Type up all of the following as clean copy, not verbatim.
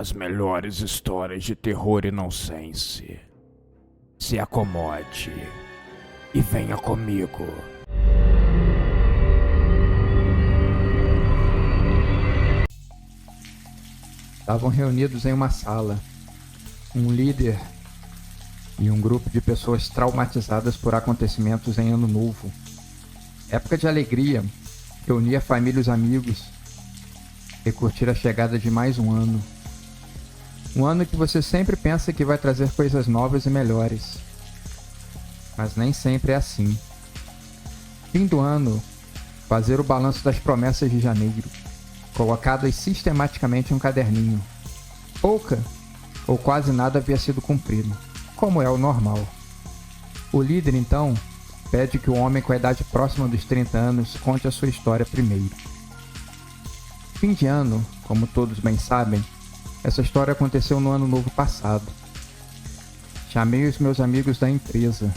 As melhores histórias de terror e nonsense. Se acomode e venha comigo. Estavam reunidos em uma sala, um líder e um grupo de pessoas traumatizadas por acontecimentos em Ano Novo. Época de alegria, reunir a família e os amigos e curtir a chegada de mais um ano. Um ano que você sempre pensa que vai trazer coisas novas e melhores. Mas nem sempre é assim. Fim do ano, fazer o balanço das promessas de janeiro, colocadas sistematicamente em um caderninho. Pouca ou quase nada havia sido cumprido, como é o normal. O líder, então, pede que o homem com a idade próxima dos 30 anos conte a sua história primeiro. Fim de ano, como todos bem sabem, essa história aconteceu no ano novo passado. Chamei os meus amigos da empresa.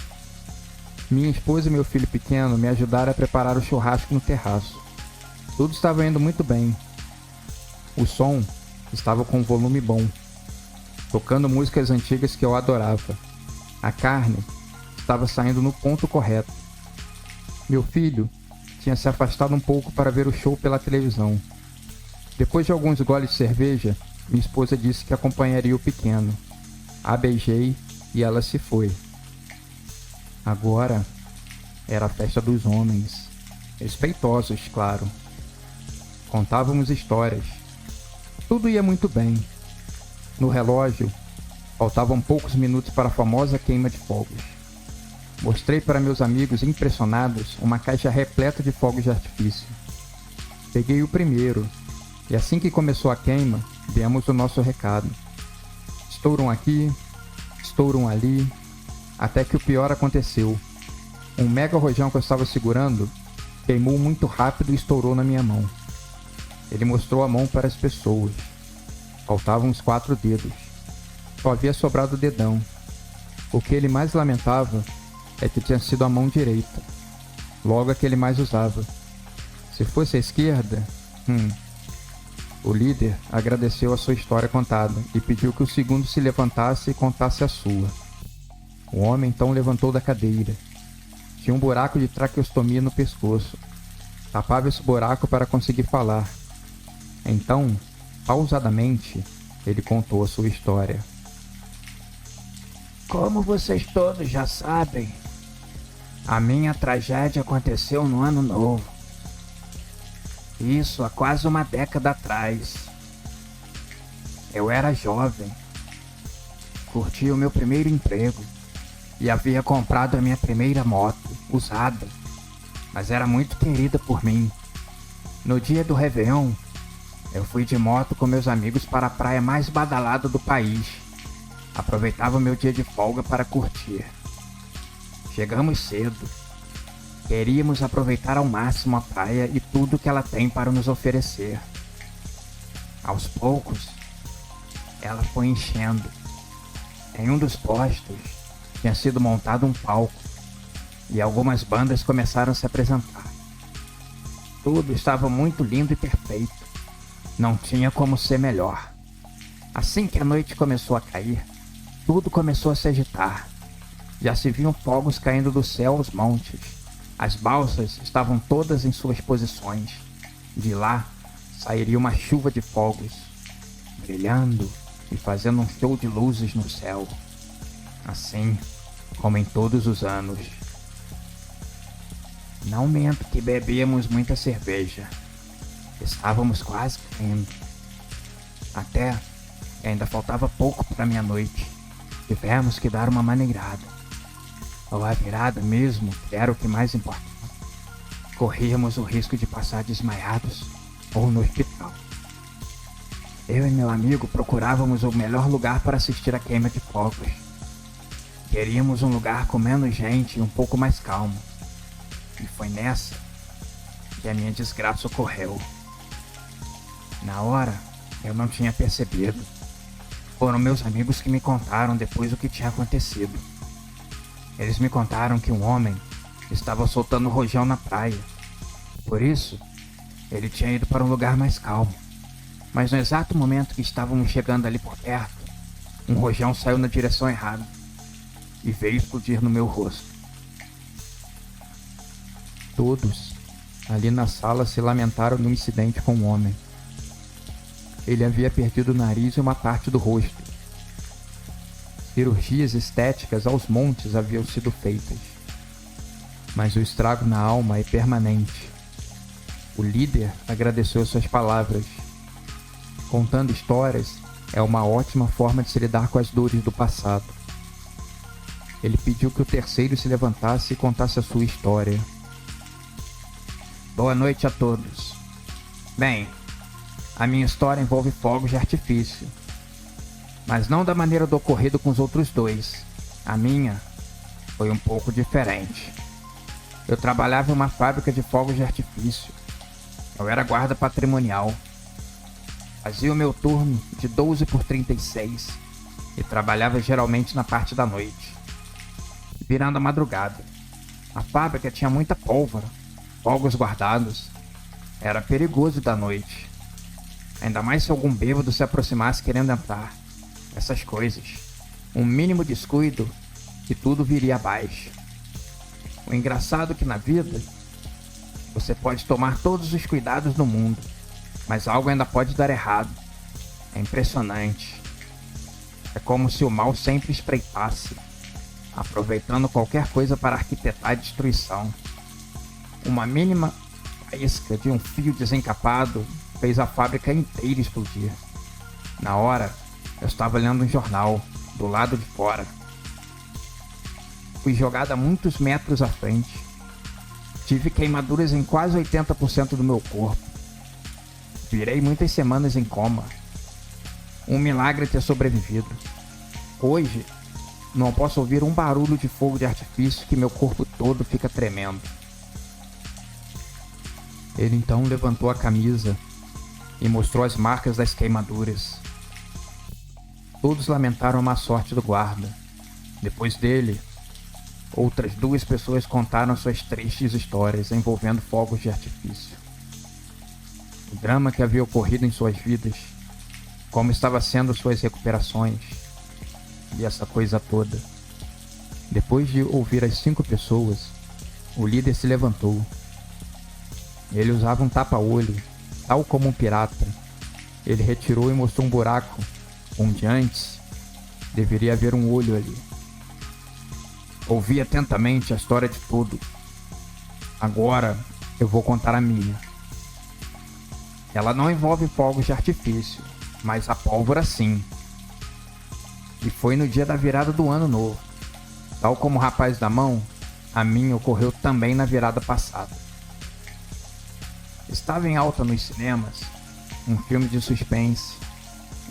Minha esposa e meu filho pequeno me ajudaram a preparar o churrasco no terraço. Tudo estava indo muito bem. O som estava com um volume bom, tocando músicas antigas que eu adorava. A carne estava saindo no ponto correto. Meu filho tinha se afastado um pouco para ver o show pela televisão. Depois de alguns goles de cerveja, minha esposa disse que acompanharia o pequeno. A beijei e ela se foi. Agora era a festa dos homens, respeitosos, claro. Contávamos histórias. Tudo ia muito bem. No relógio, faltavam poucos minutos para a famosa queima de fogos. Mostrei para meus amigos impressionados uma caixa repleta de fogos de artifício. Peguei o primeiro, e assim que começou a queima, demos o nosso recado. Estouram aqui, estouram ali, até que o pior aconteceu. Um mega rojão que eu estava segurando queimou muito rápido e estourou na minha mão. Ele mostrou a mão para as pessoas. Faltavam os 4 dedos. Só havia sobrado o dedão. O que ele mais lamentava é que tinha sido a mão direita. Logo a que ele mais usava. Se fosse a esquerda... O líder agradeceu a sua história contada e pediu que o segundo se levantasse e contasse a sua. O homem então levantou da cadeira. Tinha um buraco de traqueostomia no pescoço. Tapava esse buraco para conseguir falar. Então, pausadamente, ele contou a sua história. Como vocês todos já sabem, a minha tragédia aconteceu no Ano Novo. Isso há quase uma década atrás. Eu era jovem, curti o meu primeiro emprego e havia comprado a minha primeira moto, usada, mas era muito querida por mim. No dia do Réveillon, eu fui de moto com meus amigos para a praia mais badalada do país. Aproveitava meu dia de folga para curtir. Chegamos cedo. Queríamos aproveitar ao máximo a praia e tudo que ela tem para nos oferecer. Aos poucos, ela foi enchendo. Em um dos postos, tinha sido montado um palco e algumas bandas começaram a se apresentar. Tudo estava muito lindo e perfeito. Não tinha como ser melhor. Assim que a noite começou a cair, tudo começou a se agitar. Já se viam fogos caindo do céu aos montes. As balsas estavam todas em suas posições. De lá sairia uma chuva de fogos, brilhando e fazendo um show de luzes no céu. Assim como em todos os anos. Não minto que bebíamos muita cerveja. Estávamos quase caindo. Até que ainda faltava pouco para meia-noite. Tivemos que dar uma maneirada. Ou a virada mesmo, que era o que mais importava. Corríamos o risco de passar desmaiados ou no hospital. Eu e meu amigo procurávamos o melhor lugar para assistir a queima de fogos. Queríamos um lugar com menos gente e um pouco mais calmo. E foi nessa que a minha desgraça ocorreu. Na hora, eu não tinha percebido. Foram meus amigos que me contaram depois o que tinha acontecido. Eles me contaram que um homem estava soltando rojão na praia. Por isso, ele tinha ido para um lugar mais calmo. Mas no exato momento que estávamos chegando ali por perto, um rojão saiu na direção errada e veio explodir no meu rosto. Todos ali na sala se lamentaram do incidente com o homem. Ele havia perdido o nariz e uma parte do rosto. Cirurgias estéticas aos montes haviam sido feitas, mas o estrago na alma é permanente. O líder agradeceu suas palavras. Contando histórias é uma ótima forma de se lidar com as dores do passado. Ele pediu que o terceiro se levantasse e contasse a sua história. Boa noite a todos. Bem, a minha história envolve fogos de artifício, mas não da maneira do ocorrido com os outros dois. A minha foi um pouco diferente. Eu trabalhava em uma fábrica de fogos de artifício. Eu era guarda patrimonial. Fazia o meu turno de 12 por 36 e trabalhava geralmente na parte da noite, virando a madrugada. A fábrica tinha muita pólvora, fogos guardados. Era perigoso da noite, ainda mais se algum bêbado se aproximasse querendo entrar. Essas coisas, um mínimo descuido e tudo viria abaixo. O engraçado é que na vida você pode tomar todos os cuidados do mundo, mas algo ainda pode dar errado. É impressionante. É como se o mal sempre espreitasse, aproveitando qualquer coisa para arquitetar a destruição. Uma mínima faísca de um fio desencapado fez a fábrica inteira explodir. Na hora, eu estava lendo um jornal, do lado de fora. Fui jogada muitos metros à frente. Tive queimaduras em quase 80% do meu corpo. Virei muitas semanas em coma. Um milagre ter sobrevivido. Hoje, não posso ouvir um barulho de fogo de artifício que meu corpo todo fica tremendo. Ele então levantou a camisa e mostrou as marcas das queimaduras. Todos lamentaram a má sorte do guarda. Depois dele, outras 2 pessoas contaram suas tristes histórias envolvendo fogos de artifício. O drama que havia ocorrido em suas vidas, como estava sendo suas recuperações, e essa coisa toda. Depois de ouvir as 5 pessoas, o líder se levantou. Ele usava um tapa-olho, tal como um pirata. Ele retirou e mostrou um buraco, onde antes deveria haver um olho ali. Ouvi atentamente a história de tudo. Agora eu vou contar a minha. Ela não envolve fogos de artifício, mas a pólvora sim. E foi no dia da virada do ano novo. Tal como o rapaz da mão, a minha ocorreu também na virada passada. Estava em alta nos cinemas um filme de suspense,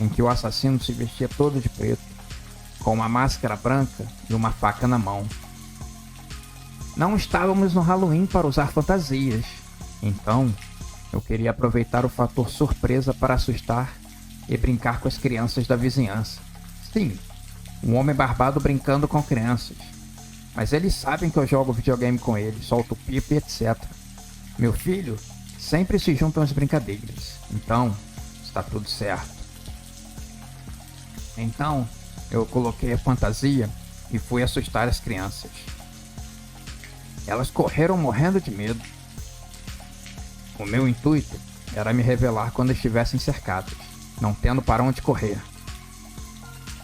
em que o assassino se vestia todo de preto, com uma máscara branca e uma faca na mão. Não estávamos no Halloween para usar fantasias, então eu queria aproveitar o fator surpresa para assustar e brincar com as crianças da vizinhança. Sim, um homem barbado brincando com crianças. Mas eles sabem que eu jogo videogame com eles, solto pipa e etc. Meu filho sempre se junta às brincadeiras, então está tudo certo. Então eu coloquei a fantasia e fui assustar as crianças. Elas correram morrendo de medo. O meu intuito era me revelar quando estivessem cercadas, não tendo para onde correr.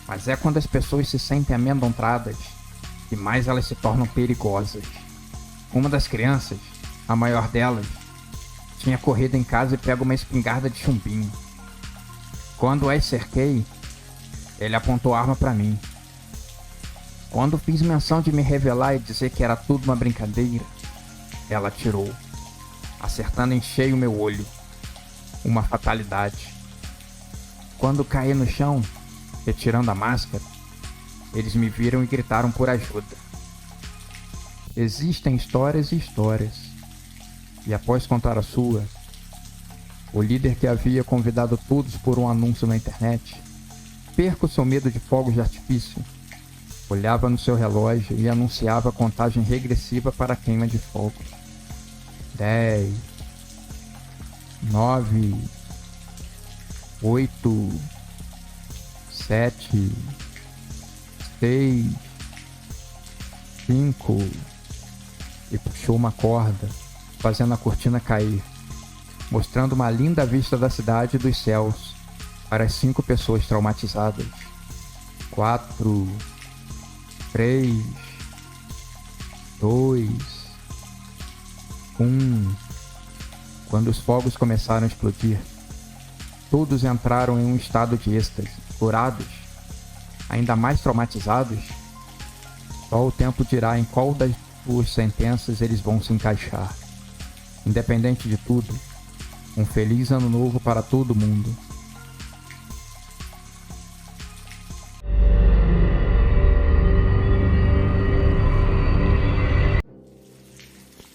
Mas é quando as pessoas se sentem amedrontadas que mais elas se tornam perigosas. Uma das crianças, a maior delas, tinha corrido em casa e pego uma espingarda de chumbinho. Quando as cerquei, ele apontou a arma para mim. Quando fiz menção de me revelar e dizer que era tudo uma brincadeira, ela atirou, acertando em cheio meu olho. Uma fatalidade. Quando caí no chão, retirando a máscara, eles me viram e gritaram por ajuda. Existem histórias e histórias. E após contar a sua, o líder que havia convidado todos por um anúncio na internet, perca o seu medo de fogos de artifício, olhava no seu relógio e anunciava a contagem regressiva para a queima de fogos. 10, 9, 8, 7, 6, 5 e puxou uma corda, fazendo a cortina cair, mostrando uma linda vista da cidade e dos céus para as 5 pessoas traumatizadas. 4, 3, 2, 1. Quando os fogos começaram a explodir, todos entraram em um estado de êxtase, curados, ainda mais traumatizados. Só o tempo dirá em qual das duas sentenças eles vão se encaixar. Independente de tudo, um feliz ano novo para todo mundo.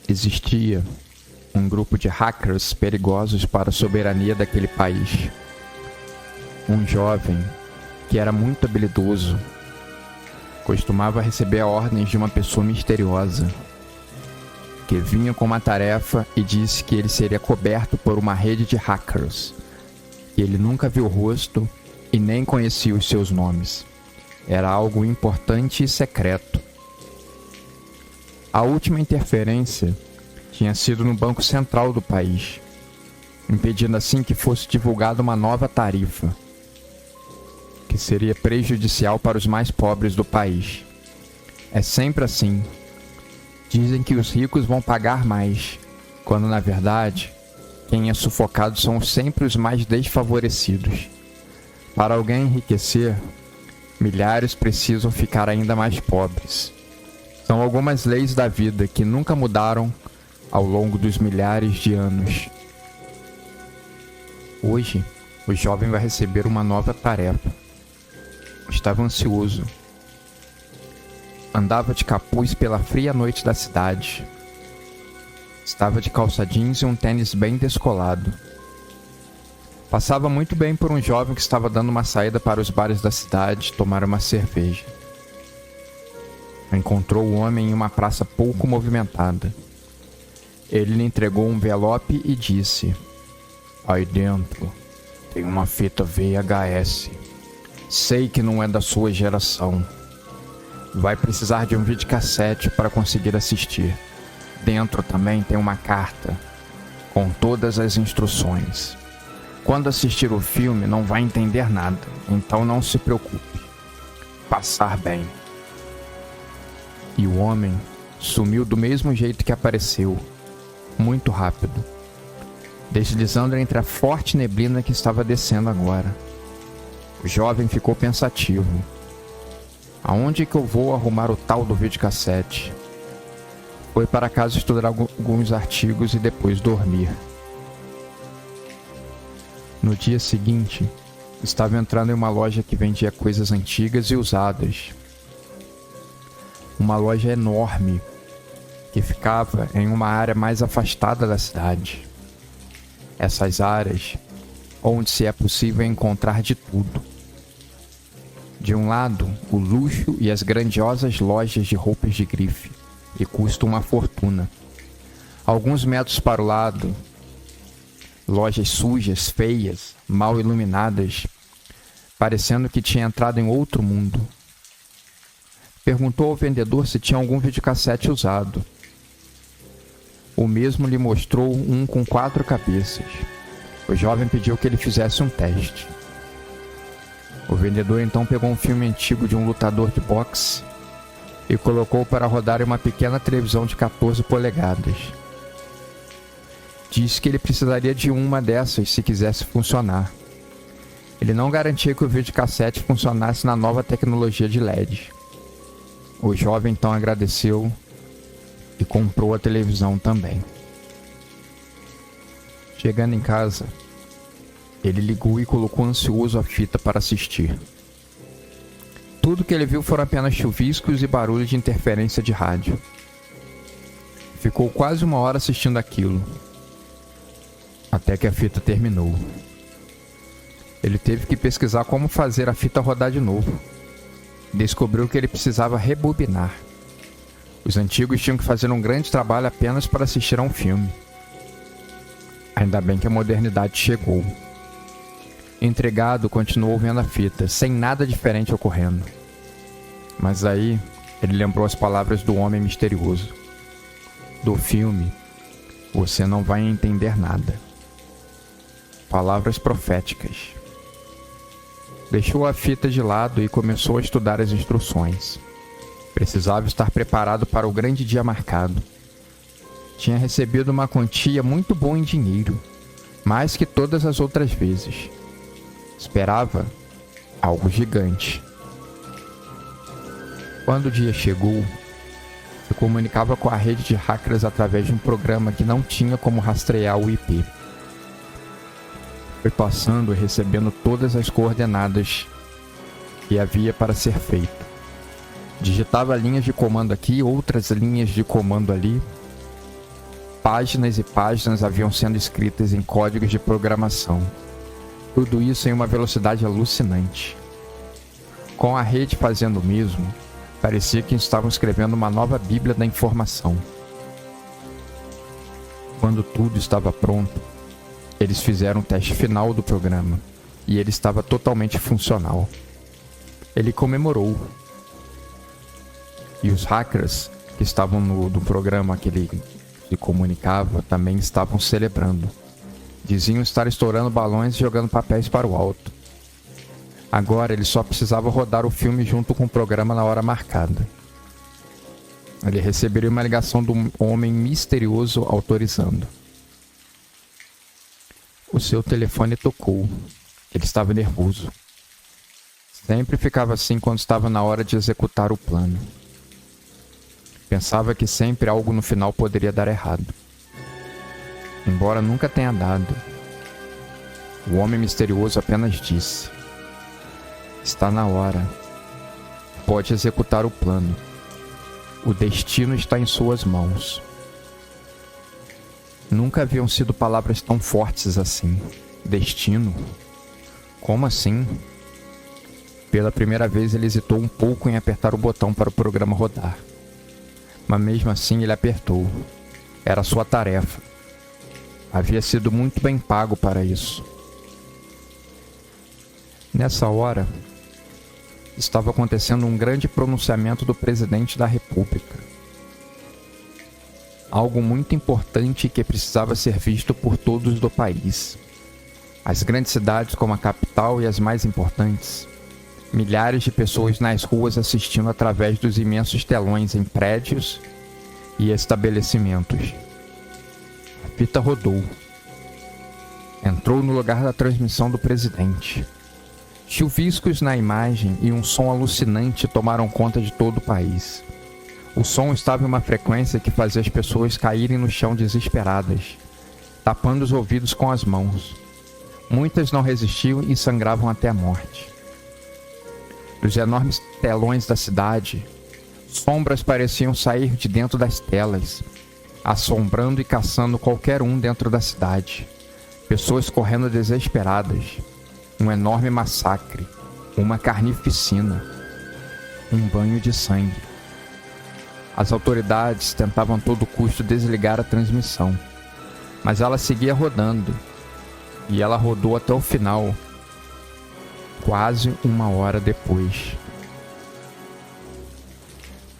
Existia um grupo de hackers perigosos para a soberania daquele país. Um jovem que era muito habilidoso costumava receber ordens de uma pessoa misteriosa que vinha com uma tarefa e disse que ele seria coberto por uma rede de hackers. E ele nunca viu o rosto e nem conhecia os seus nomes. Era algo importante e secreto. A última interferência tinha sido no Banco Central do país, impedindo assim que fosse divulgada uma nova tarifa, que seria prejudicial para os mais pobres do país. É sempre assim. Dizem que os ricos vão pagar mais, quando na verdade, quem é sufocado são sempre os mais desfavorecidos. Para alguém enriquecer, milhares precisam ficar ainda mais pobres. São algumas leis da vida que nunca mudaram ao longo dos milhares de anos. Hoje, o jovem vai receber uma nova tarefa. Estava ansioso. Andava de capuz pela fria noite da cidade. Estava de calça jeans e um tênis bem descolado. Passava muito bem por um jovem que estava dando uma saída para os bares da cidade tomar uma cerveja. Encontrou o homem em uma praça pouco movimentada. Ele lhe entregou um envelope e disse: "Aí dentro tem uma fita VHS. Sei que não é da sua geração. Vai precisar de um videocassete para conseguir assistir. Dentro também tem uma carta com todas as instruções. Quando assistir o filme não vai entender nada, então não se preocupe. Passar bem." E o homem sumiu do mesmo jeito que apareceu, muito rápido, deslizando entre a forte neblina que estava descendo agora. O jovem ficou pensativo. Aonde que eu vou arrumar o tal do videocassete? Foi para casa estudar alguns artigos e depois dormir. No dia seguinte, estava entrando em uma loja que vendia coisas antigas e usadas. Uma loja enorme que ficava em uma área mais afastada da cidade. Essas áreas onde se é possível encontrar de tudo. De um lado, o luxo e as grandiosas lojas de roupas de grife, que custam uma fortuna. Alguns metros para o lado, lojas sujas, feias, mal iluminadas, parecendo que tinha entrado em outro mundo. Perguntou ao vendedor se tinha algum videocassete usado. O mesmo lhe mostrou um com 4 cabeças. O jovem pediu que ele fizesse um teste. O vendedor então pegou um filme antigo de um lutador de boxe e colocou para rodar em uma pequena televisão de 14 polegadas. Disse que ele precisaria de uma dessas se quisesse funcionar. Ele não garantia que o videocassete funcionasse na nova tecnologia de LED. O jovem então agradeceu e comprou a televisão também. Chegando em casa, ele ligou e colocou ansioso a fita para assistir. Tudo que ele viu foram apenas chuviscos e barulhos de interferência de rádio. Ficou quase 1 hora assistindo aquilo, até que a fita terminou. Ele teve que pesquisar como fazer a fita rodar de novo. Descobriu que ele precisava rebobinar. Os antigos tinham que fazer um grande trabalho apenas para assistir a um filme. Ainda bem que a modernidade chegou. Intrigado, continuou vendo a fita, sem nada diferente ocorrendo. Mas aí, ele lembrou as palavras do homem misterioso. Do filme, você não vai entender nada. Palavras proféticas. Deixou a fita de lado e começou a estudar as instruções. Precisava estar preparado para o grande dia marcado. Tinha recebido uma quantia muito boa em dinheiro, mais que todas as outras vezes. Esperava algo gigante. Quando o dia chegou, se comunicava com a rede de hackers através de um programa que não tinha como rastrear o IP. Foi passando e recebendo todas as coordenadas que havia para ser feito. Digitava linhas de comando aqui, outras linhas de comando ali. Páginas e páginas haviam sendo escritas em códigos de programação. Tudo isso em uma velocidade alucinante. Com a rede fazendo o mesmo, parecia que estavam escrevendo uma nova Bíblia da informação. Quando tudo estava pronto, eles fizeram o teste final do programa e ele estava totalmente funcional. Ele comemorou. E os hackers que estavam no programa que ele se comunicava também estavam celebrando. Diziam estar estourando balões e jogando papéis para o alto. Agora ele só precisava rodar o filme junto com o programa na hora marcada. Ele receberia uma ligação do homem misterioso autorizando. O seu telefone tocou. Ele estava nervoso. Sempre ficava assim quando estava na hora de executar o plano. Pensava que sempre algo no final poderia dar errado. Embora nunca tenha dado, o homem misterioso apenas disse: está na hora. Pode executar o plano. O destino está em suas mãos. Nunca haviam sido palavras tão fortes assim. Destino? Como assim? Pela primeira vez ele hesitou um pouco em apertar o botão para o programa rodar. Mas mesmo assim ele apertou. Era sua tarefa. Havia sido muito bem pago para isso. Nessa hora, estava acontecendo um grande pronunciamento do presidente da República. Algo muito importante que precisava ser visto por todos do país. As grandes cidades como a capital e as mais importantes. Milhares de pessoas nas ruas assistindo através dos imensos telões em prédios e estabelecimentos. A fita rodou. Entrou no lugar da transmissão do presidente. Chuviscos na imagem e um som alucinante tomaram conta de todo o país. O som estava em uma frequência que fazia as pessoas caírem no chão desesperadas, tapando os ouvidos com as mãos. Muitas não resistiam e sangravam até a morte. Dos enormes telões da cidade, sombras pareciam sair de dentro das telas, assombrando e caçando qualquer um dentro da cidade. Pessoas correndo desesperadas. Um enorme massacre. Uma carnificina. Um banho de sangue. As autoridades tentavam a todo custo desligar a transmissão, mas ela seguia rodando. E ela rodou até o final, quase uma hora depois.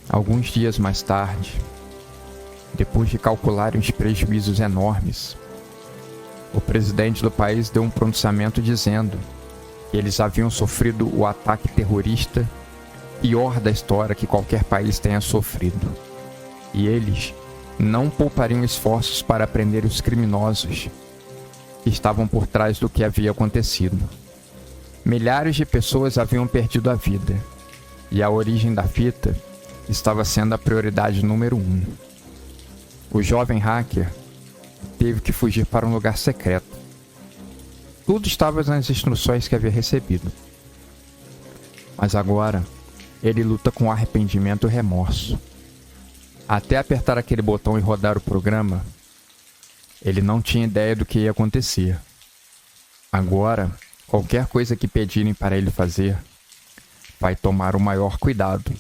Alguns dias mais tarde, depois de calcularem os prejuízos enormes, o presidente do país deu um pronunciamento dizendo que eles haviam sofrido o ataque terrorista pior da história que qualquer país tenha sofrido. E eles não poupariam esforços para prender os criminosos que estavam por trás do que havia acontecido. Milhares de pessoas haviam perdido a vida, e a origem da fita estava sendo a prioridade número 1. O jovem hacker teve que fugir para um lugar secreto. Tudo estava nas instruções que havia recebido. Mas agora, ele luta com arrependimento e remorso. Até apertar aquele botão e rodar o programa, ele não tinha ideia do que ia acontecer. Agora, qualquer coisa que pedirem para ele fazer, vai tomar o maior cuidado.